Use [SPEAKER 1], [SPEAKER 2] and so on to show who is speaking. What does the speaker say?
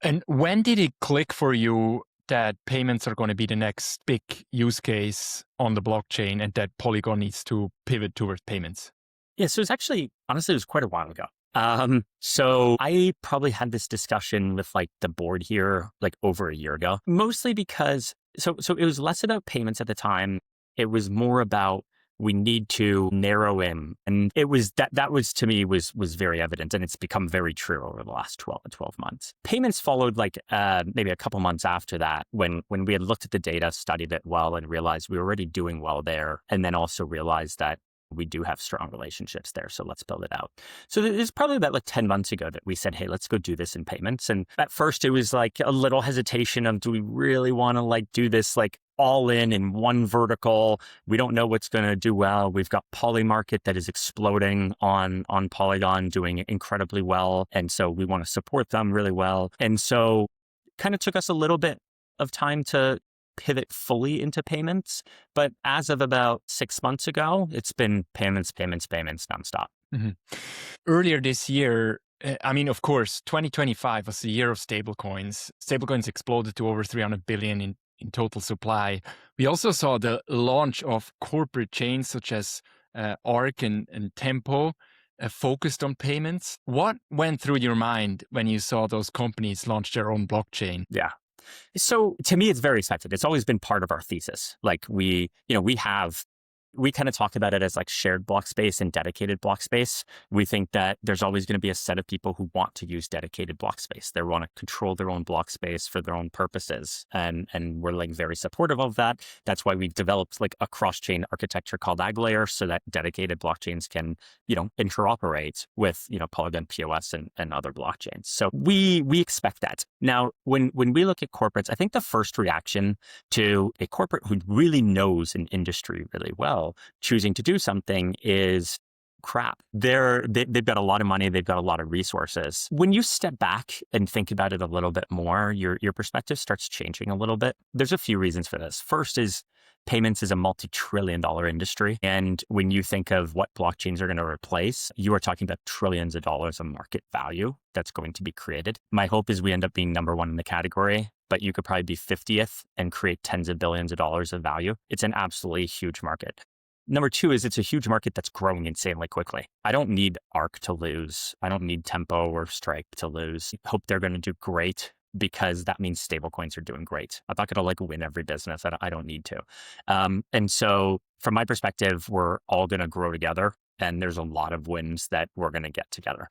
[SPEAKER 1] And when did it click for you that payments are going to be the next big use case on the blockchain and that Polygon needs to pivot towards payments?
[SPEAKER 2] Yeah, so it's actually, honestly, it was quite a while ago. So I probably had this discussion with like the board here like over a year ago, mostly because, so it was less about payments at the time. It was more about we need to narrow in. And it was that was to me was very evident, and it's become very true over the last 12 months. Payments followed like maybe a couple months after that when we had looked at the data, studied it well, and realized we were already doing well there. And then also realized that we do have strong relationships there, so let's build it out. So it was probably about like 10 months ago that we said, hey, let's go do this in payments. And at first it was like a little hesitation of, do we really want to like do this like all in one vertical? We don't know what's going to do well. We've got Polymarket that is exploding on Polygon, doing incredibly well. And so we want to support them really well. And so it kind of took us a little bit of time to pivot fully into payments. But as of about 6 months ago, it's been payments nonstop.
[SPEAKER 1] Mm-hmm. Earlier this year, I mean, of course, 2025 was the year of stablecoins. Stablecoins exploded to over 300 billion in total supply. We also saw the launch of corporate chains such as Arc and Tempo focused on payments. What went through your mind when you saw those companies launch their own blockchain?
[SPEAKER 2] Yeah. So to me, it's very expected. It's always been part of our thesis. Like we kind of talk about it as like shared block space and dedicated block space. We think that there's always going to be a set of people who want to use dedicated block space. They want to control their own block space for their own purposes. And we're like very supportive of that. That's why we've developed like a cross-chain architecture called AggLayer so that dedicated blockchains can, interoperate with, Polygon POS and other blockchains. So we expect that. Now, when we look at corporates, I think the first reaction to a corporate who really knows an industry really well choosing to do something is crap. They've got a lot of money. They've got a lot of resources. When you step back and think about it a little bit more, your perspective starts changing a little bit. There's a few reasons for this. First is payments is a multi-trillion-dollar industry. And when you think of what blockchains are going to replace, you are talking about trillions of dollars of market value that's going to be created. My hope is we end up being number one in the category, but you could probably be 50th and create tens of billions of dollars of value. It's an absolutely huge market. Number two is it's a huge market that's growing insanely quickly. I don't need Arc to lose. I don't need Tempo or Stripe to lose. I hope they're going to do great because that means stablecoins are doing great. I'm not going to like win every business. I don't need to. And so from my perspective, we're all going to grow together. And there's a lot of wins that we're going to get together.